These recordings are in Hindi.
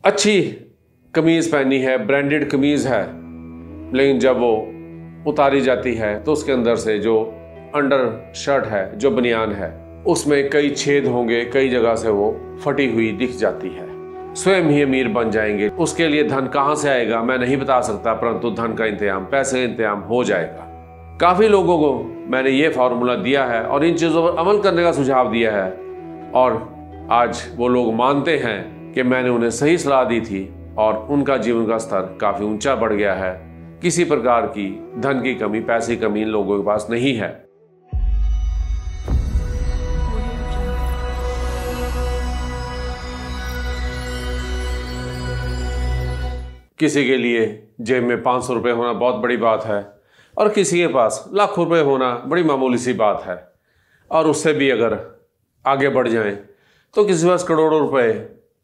अच्छी कमीज़ पहनी है, ब्रांडेड कमीज़ है, लेकिन जब वो उतारी जाती है तो उसके अंदर से जो अंडर शर्ट है, जो बनियान है, उसमें कई छेद होंगे, कई जगह से वो फटी हुई दिख जाती है। स्वयं ही अमीर बन जाएंगे। उसके लिए धन कहाँ से आएगा मैं नहीं बता सकता, परंतु धन का इंतजाम, पैसे का इंतजाम हो जाएगा। काफ़ी लोगों को मैंने ये फार्मूला दिया है और इन चीज़ों पर अमल करने का सुझाव दिया है, और आज वो लोग मानते हैं कि मैंने उन्हें सही सलाह दी थी और उनका जीवन का स्तर काफ़ी ऊंचा बढ़ गया है। किसी प्रकार की धन की कमी, पैसे की कमी इन लोगों के पास नहीं है। किसी के लिए जेब में 500 रुपये होना बहुत बड़ी बात है और किसी के पास लाखों रुपये होना बड़ी मामूली सी बात है, और उससे भी अगर आगे बढ़ जाएं तो किसी के पास करोड़ों रुपए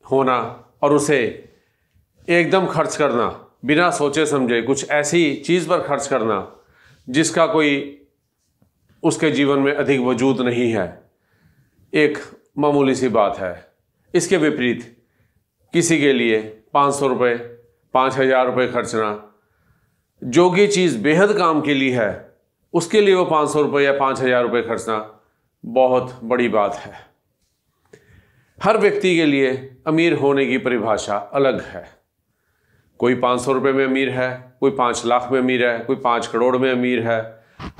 होना और उसे एकदम खर्च करना, बिना सोचे समझे कुछ ऐसी चीज़ पर खर्च करना जिसका कोई उसके जीवन में अधिक वजूद नहीं है, एक मामूली सी बात है। इसके विपरीत किसी के लिए 500 रुपये, 5000 रुपये खर्चना, जो कि चीज़ बेहद काम के लिए है, उसके लिए वो 500 रुपये या 5000 रुपये खर्चना बहुत बड़ी बात है। हर व्यक्ति के लिए अमीर होने की परिभाषा अलग है। कोई 500 रुपये में अमीर है, कोई 5 लाख में अमीर है, कोई 5 करोड़ में अमीर है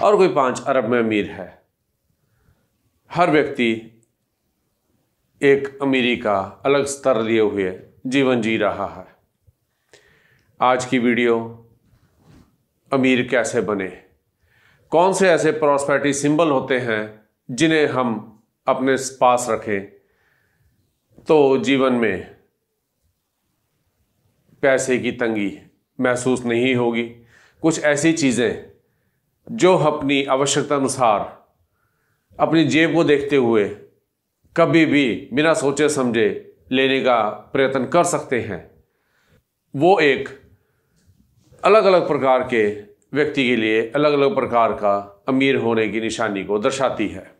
और कोई 5 अरब में अमीर है। हर व्यक्ति एक अमीरी का अलग स्तर लिए हुए जीवन जी रहा है। आज की वीडियो अमीर कैसे बने, कौन से ऐसे प्रॉस्पेरिटी सिंबल होते हैं जिन्हें हम अपने पास रखें तो जीवन में पैसे की तंगी महसूस नहीं होगी। कुछ ऐसी चीज़ें जो अपनी आवश्यकता अनुसार अपनी जेब को देखते हुए कभी भी बिना सोचे समझे लेने का प्रयत्न कर सकते हैं, वो एक अलग अलग प्रकार के व्यक्ति के लिए अलग अलग प्रकार का अमीर होने की निशानी को दर्शाती है।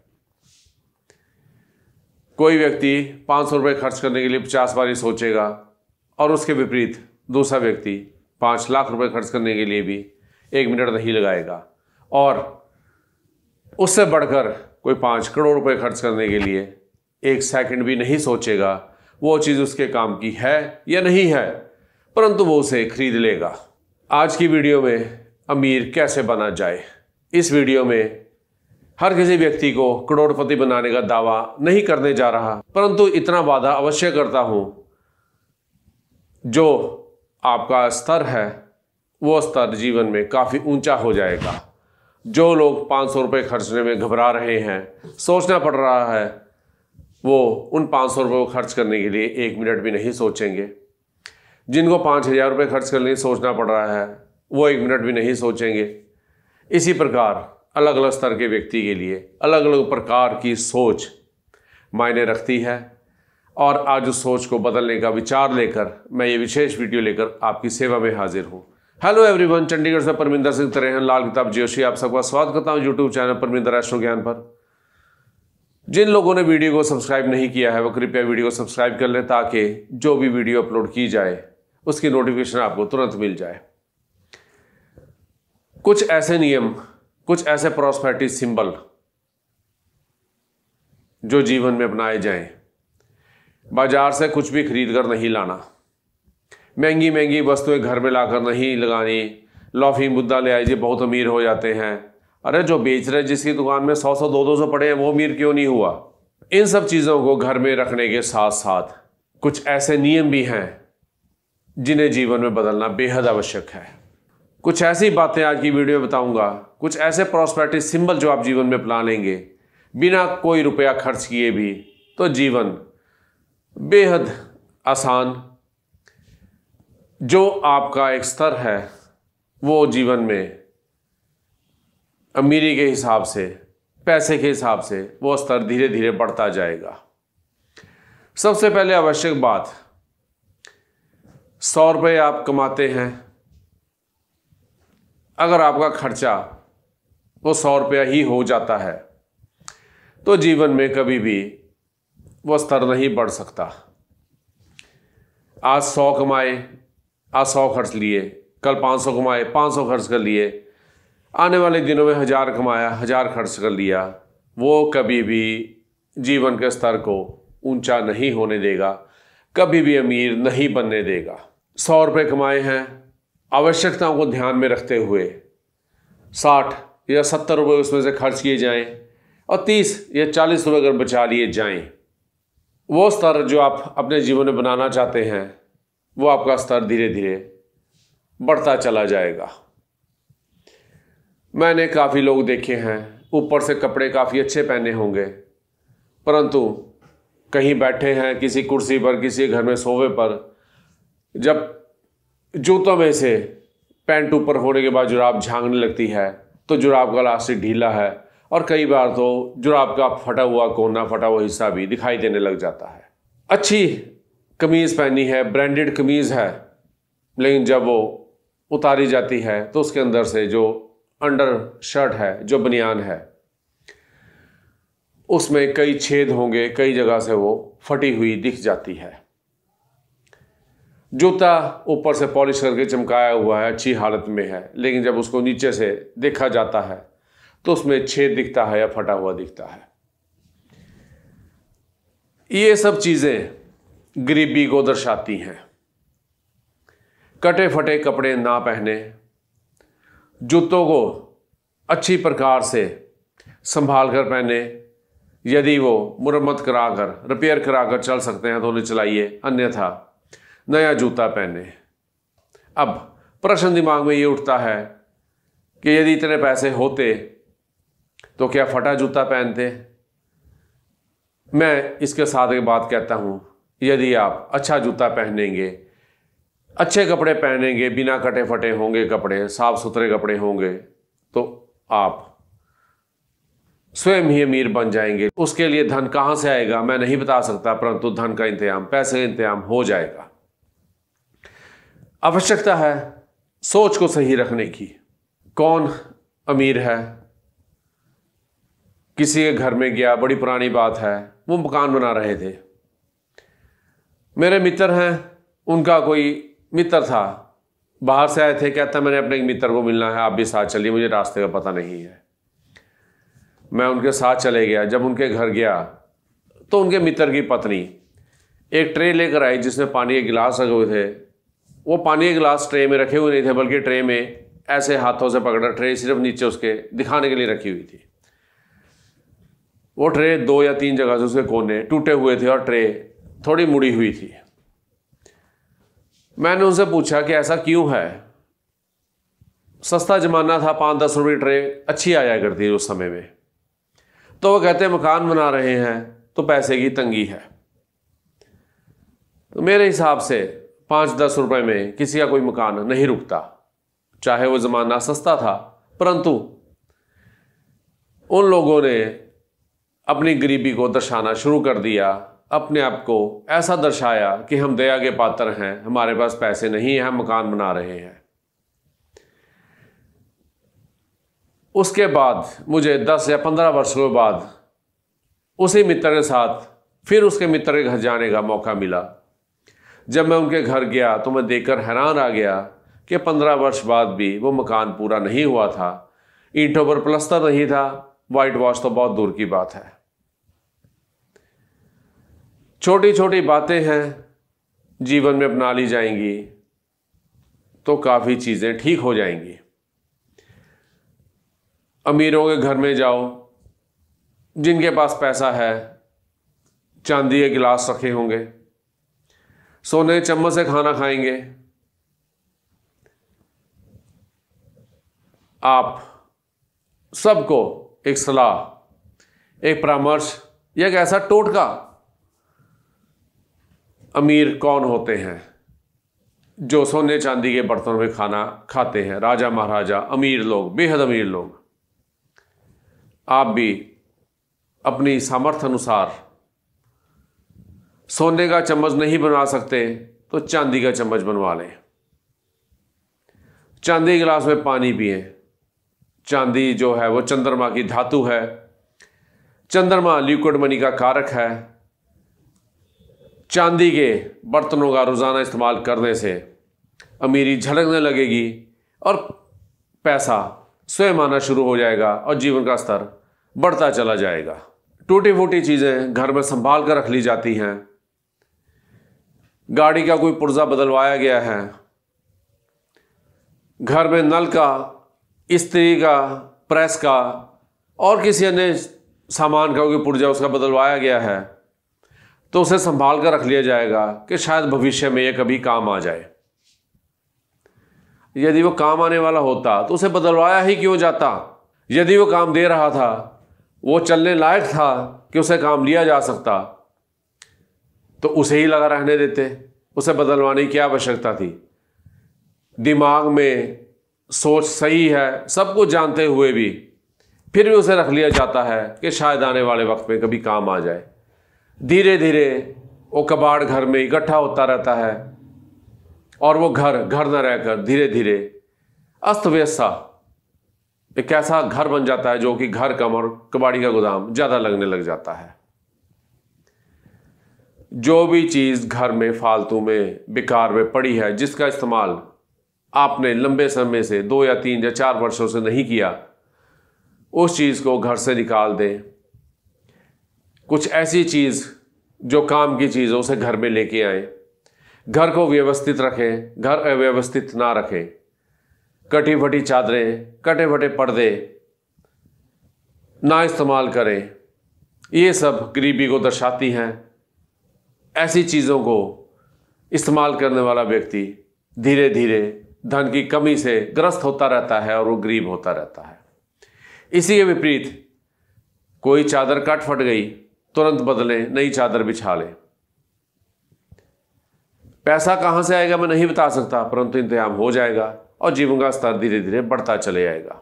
कोई व्यक्ति 500 रुपये खर्च करने के लिए 50 बार ही सोचेगा और उसके विपरीत दूसरा व्यक्ति 5 लाख रुपए खर्च करने के लिए भी 1 मिनट नहीं लगाएगा, और उससे बढ़कर कोई 5 करोड़ रुपए खर्च करने के लिए 1 सेकंड भी नहीं सोचेगा वो चीज़ उसके काम की है या नहीं है, परंतु वो उसे खरीद लेगा। आज की वीडियो में अमीर कैसे बना जाए, इस वीडियो में हर किसी व्यक्ति को करोड़पति बनाने का दावा नहीं करने जा रहा, परंतु इतना वादा अवश्य करता हूं, जो आपका स्तर है वो स्तर जीवन में काफ़ी ऊंचा हो जाएगा। जो लोग 500 रुपये खर्चने में घबरा रहे हैं, सोचना पड़ रहा है, वो उन 500 रुपये को खर्च करने के लिए 1 मिनट भी नहीं सोचेंगे। जिनको 5000 रुपये खर्च करने की सोचना पड़ रहा है वो 1 मिनट भी नहीं सोचेंगे। इसी प्रकार अलग अलग स्तर के व्यक्ति के लिए अलग अलग प्रकार की सोच मायने रखती है, और आज उस सोच को बदलने का विचार लेकर मैं ये विशेष वीडियो लेकर आपकी सेवा में हाजिर हूँ। हेलो एवरीवन, चंडीगढ़ से परमिंदर सिंह तरेहन लाल किताब जोशी आप सबका स्वागत करता हूँ यूट्यूब चैनल परमिंदर एस्ट्रो ज्ञान पर। जिन लोगों ने वीडियो को सब्सक्राइब नहीं किया है वो कृपया वीडियो को सब्सक्राइब कर लें, ताकि जो भी वीडियो अपलोड की जाए उसकी नोटिफिकेशन आपको तुरंत मिल जाए। कुछ ऐसे नियम, कुछ ऐसे प्रॉस्पेरिटी सिंबल जो जीवन में अपनाए जाएं। बाजार से कुछ भी खरीद कर नहीं लाना, महंगी महंगी वस्तुएं घर में लाकर नहीं लगानी। लॉफिंग बुद्धा ले आइए, बहुत अमीर हो जाते हैं। अरे जो बेच रहे, जिसकी दुकान में 100 200 पड़े हैं, वो अमीर क्यों नहीं हुआ? इन सब चीज़ों को घर में रखने के साथ साथ कुछ ऐसे नियम भी हैं जिन्हें जीवन में बदलना बेहद आवश्यक है। कुछ ऐसी बातें आज की वीडियो में बताऊंगा, कुछ ऐसे प्रॉस्पेरिटी सिंबल जो आप जीवन में अपना लेंगे बिना कोई रुपया खर्च किए भी, तो जीवन बेहद आसान, जो आपका एक स्तर है वो जीवन में अमीरी के हिसाब से, पैसे के हिसाब से वो स्तर धीरे धीरे बढ़ता जाएगा। सबसे पहले आवश्यक बात, 100 रुपये आप कमाते हैं, अगर आपका खर्चा वो 100 रुपया ही हो जाता है तो जीवन में कभी भी वो स्तर नहीं बढ़ सकता। आज 100 कमाए, आज 100 खर्च लिए, कल 500 कमाए, 500 खर्च कर लिए, आने वाले दिनों में 1000 कमाया, 1000 खर्च कर लिया, वो कभी भी जीवन के स्तर को ऊंचा नहीं होने देगा, कभी भी अमीर नहीं बनने देगा। 100 रुपये कमाए हैं, आवश्यकताओं को ध्यान में रखते हुए 60 या 70 रुपये उसमें से खर्च किए जाएं और 30 या 40 रुपये अगर बचा लिए जाएं, वो स्तर जो आप अपने जीवन में बनाना चाहते हैं वो आपका स्तर धीरे धीरे बढ़ता चला जाएगा। मैंने काफ़ी लोग देखे हैं, ऊपर से कपड़े काफ़ी अच्छे पहने होंगे, परंतु कहीं बैठे हैं किसी कुर्सी पर, किसी घर में सोफे पर, जब जूतों में से पैंट ऊपर होने के बाद जुराब झांकने लगती है तो जुराब का इलास्टिक ढीला है और कई बार तो जुराब का फटा हुआ कोना, फटा हुआ हिस्सा भी दिखाई देने लग जाता है। अच्छी कमीज़ पहनी है, ब्रांडेड कमीज़ है, लेकिन जब वो उतारी जाती है तो उसके अंदर से जो अंडर शर्ट है, जो बनियान है, उसमें कई छेद होंगे, कई जगह से वो फटी हुई दिख जाती है। जूता ऊपर से पॉलिश करके चमकाया हुआ है, अच्छी हालत में है, लेकिन जब उसको नीचे से देखा जाता है तो उसमें छेद दिखता है या फटा हुआ दिखता है। ये सब चीज़ें गरीबी को दर्शाती हैं। कटे फटे कपड़े ना पहने, जूतों को अच्छी प्रकार से संभाल कर पहने, यदि वो मुरम्मत कराकर, रिपेयर कराकर चल सकते हैं तो उन्हें चलाइए, अन्यथा नया जूता पहने। अब प्रश्न दिमाग में ये उठता है कि यदि इतने पैसे होते तो क्या फटा जूता पहनते? मैं इसके साथ एक बात कहता हूँ, यदि आप अच्छा जूता पहनेंगे, अच्छे कपड़े पहनेंगे, बिना कटे फटे होंगे कपड़े, साफ सुथरे कपड़े होंगे, तो आप स्वयं ही अमीर बन जाएंगे। उसके लिए धन कहाँ से आएगा मैं नहीं बता सकता, परंतु धन का इंतजाम, पैसे का इंतजाम हो जाएगा। आवश्यकता है सोच को सही रखने की। कौन अमीर है? किसी के घर में गया, बड़ी पुरानी बात है, वो मकान बना रहे थे। मेरे मित्र हैं, उनका कोई मित्र था, बाहर से आए थे, कहता मैंने अपने एक मित्र को मिलना है, आप भी साथ चलिए, मुझे रास्ते का पता नहीं है। मैं उनके साथ चले गया। जब उनके घर गया तो उनके मित्र की पत्नी एक ट्रे लेकर आई जिसमें पानी के गिलास रखे हुए थे। वो पानी के गिलास ट्रे में रखे हुए नहीं थे, बल्कि ट्रे में ऐसे हाथों से पकड़ा, ट्रे सिर्फ नीचे उसके दिखाने के लिए रखी हुई थी। वो ट्रे 2 या 3 जगह से उसके कोने टूटे हुए थे और ट्रे थोड़ी मुड़ी हुई थी। मैंने उनसे पूछा कि ऐसा क्यों है? सस्ता जमाना था, 5-10 रुपये ट्रे अच्छी आया करती थी उस समय में। तो वो कहते मकान बना रहे हैं तो पैसे की तंगी है। तो मेरे हिसाब से 5-10 रुपये में किसी का कोई मकान नहीं रुकता, चाहे वो ज़माना सस्ता था, परंतु उन लोगों ने अपनी गरीबी को दर्शाना शुरू कर दिया, अपने आप को ऐसा दर्शाया कि हम दया के पात्र हैं, हमारे पास पैसे नहीं हैं, हम मकान बना रहे हैं। उसके बाद मुझे 10 या 15 वर्षों के बाद उसी मित्र के साथ फिर उसके मित्र के घर जाने का मौका मिला। जब मैं उनके घर गया तो मैं देखकर हैरान आ गया कि 15 वर्ष बाद भी वो मकान पूरा नहीं हुआ था, ईंटों पर प्लस्तर नहीं था, वाइट वॉश तो बहुत दूर की बात है। छोटी छोटी बातें हैं, जीवन में अपना ली जाएंगी तो काफ़ी चीज़ें ठीक हो जाएंगी। अमीरों के घर में जाओ, जिनके पास पैसा है, चांदी के गिलास रखे होंगे, सोने के चम्मच से खाना खाएंगे। आप सबको एक सलाह, एक परामर्श या एक ऐसा टोटका, अमीर कौन होते हैं जो सोने चांदी के बर्तनों में खाना खाते हैं? राजा महाराजा, अमीर लोग, बेहद अमीर लोग। आप भी अपनी सामर्थ्य अनुसार सोने का चम्मच नहीं बनवा सकते तो चांदी का चम्मच बनवा लें। चांदी के गिलास में पानी पिएं। चांदी जो है वो चंद्रमा की धातु है। चंद्रमा लिक्विड मनी का कारक है। चांदी के बर्तनों का रोज़ाना इस्तेमाल करने से अमीरी झलकने लगेगी और पैसा स्वयं आना शुरू हो जाएगा और जीवन का स्तर बढ़ता चला जाएगा। टूटी फूटी चीज़ें घर में संभाल कर रख ली जाती हैं। गाड़ी का कोई पुर्जा बदलवाया गया है, घर में नल का, इस्त्री का, प्रेस का और किसी अन्य सामान का कोई पुर्जा उसका बदलवाया गया है, तो उसे संभाल कर रख लिया जाएगा कि शायद भविष्य में यह कभी काम आ जाए। यदि वो काम आने वाला होता तो उसे बदलवाया ही क्यों जाता? यदि वो काम दे रहा था, वो चलने लायक था कि उसे काम लिया जा सकता, तो उसे ही लगा रहने देते, उसे बदलवाने की क्या आवश्यकता थी? दिमाग में सोच सही है, सब कुछ जानते हुए भी फिर भी उसे रख लिया जाता है कि शायद आने वाले वक्त में कभी काम आ जाए। धीरे धीरे वो कबाड़ घर में इकट्ठा होता रहता है और वो घर न रहकर धीरे धीरे अस्त व्यस्त सा एक ऐसा घर बन जाता है जो कि घर कम और कबाड़ी का गोदाम ज़्यादा लगने लग जाता है। जो भी चीज़ घर में फालतू में बेकार में पड़ी है, जिसका इस्तेमाल आपने लंबे समय से 2 या 3 या 4 वर्षों से नहीं किया, उस चीज़ को घर से निकाल दें। कुछ ऐसी चीज़ जो काम की चीज़ हो उसे घर में लेके आए। घर को व्यवस्थित रखें, घर अव्यवस्थित ना रखें। कटी फटी चादरें, कटे फटे पर्दे ना इस्तेमाल करें। ये सब गरीबी को दर्शाती हैं। ऐसी चीज़ों को इस्तेमाल करने वाला व्यक्ति धीरे धीरे धन की कमी से ग्रस्त होता रहता है और वो गरीब होता रहता है। इसी के विपरीत कोई चादर कट फट गई, तुरंत बदलें, नई चादर बिछा लें। पैसा कहाँ से आएगा मैं नहीं बता सकता, परंतु इंतजाम हो जाएगा और जीवन का स्तर धीरे धीरे बढ़ता चले जाएगा।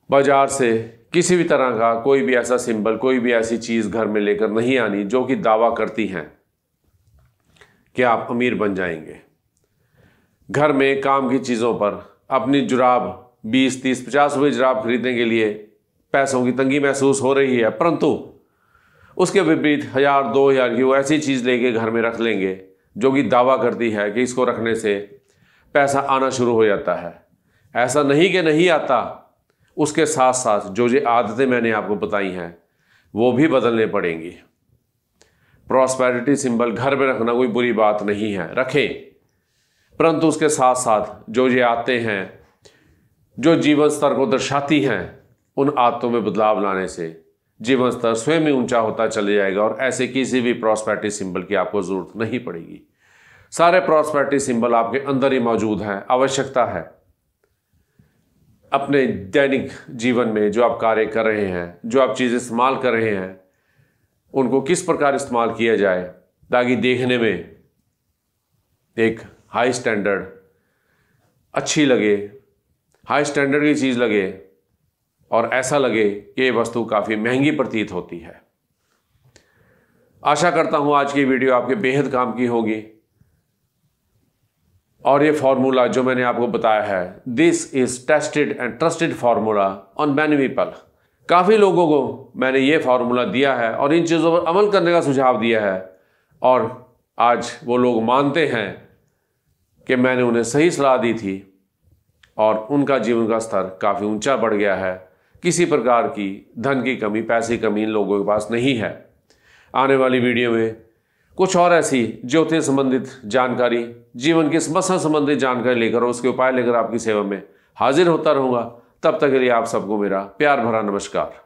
बाजार से किसी भी तरह का कोई भी ऐसा सिंबल, कोई भी ऐसी चीज़ घर में लेकर नहीं आनी जो कि दावा करती हैं कि आप अमीर बन जाएंगे। घर में काम की चीज़ों पर अपनी जुराब 20, 30, 50 रुपये जुराब खरीदने के लिए पैसों की तंगी महसूस हो रही है, परंतु उसके विपरीत 1000, 2000 की वो ऐसी चीज़ लेके घर में रख लेंगे जो कि दावा करती है कि इसको रखने से पैसा आना शुरू हो जाता है। ऐसा नहीं कि नहीं आता, उसके साथ साथ जो ये आदतें मैंने आपको बताई हैं वो भी बदलने पड़ेंगी। प्रॉस्पेरिटी सिंबल घर में रखना कोई बुरी बात नहीं है, रखें, परंतु उसके साथ साथ जो ये आदतें हैं जो जीवन स्तर को दर्शाती हैं, उन आदतों में बदलाव लाने से जीवन स्तर स्वयं ही ऊंचा होता चले जाएगा और ऐसे किसी भी प्रॉस्पेरिटी सिंबल की आपको ज़रूरत नहीं पड़ेगी। सारे प्रॉस्पेरिटी सिंबल आपके अंदर ही मौजूद हैं। आवश्यकता है अपने दैनिक जीवन में जो आप कार्य कर रहे हैं, जो आप चीज़ें इस्तेमाल कर रहे हैं, उनको किस प्रकार इस्तेमाल किया जाए ताकि देखने में एक हाई स्टैंडर्ड अच्छी लगे, हाई स्टैंडर्ड की चीज़ लगे और ऐसा लगे कि ये वस्तु काफ़ी महंगी प्रतीत होती है। आशा करता हूँ आज की वीडियो आपके बेहद काम की होगी और ये फार्मूला जो मैंने आपको बताया है, this is tested and trusted formula on many people. काफ़ी लोगों को मैंने ये फार्मूला दिया है और इन चीज़ों पर अमल करने का सुझाव दिया है और आज वो लोग मानते हैं कि मैंने उन्हें सही सलाह दी थी और उनका जीवन का स्तर काफ़ी ऊंचा बढ़ गया है। किसी प्रकार की धन की कमी, पैसे की कमी इन लोगों के पास नहीं है। आने वाली वीडियो में कुछ और ऐसी ज्योतिष संबंधित जानकारी, जीवन की समस्या संबंधित जानकारी लेकर और उसके उपाय लेकर आपकी सेवा में हाजिर होता रहूँगा। तब तक के लिए आप सबको मेरा प्यार भरा नमस्कार।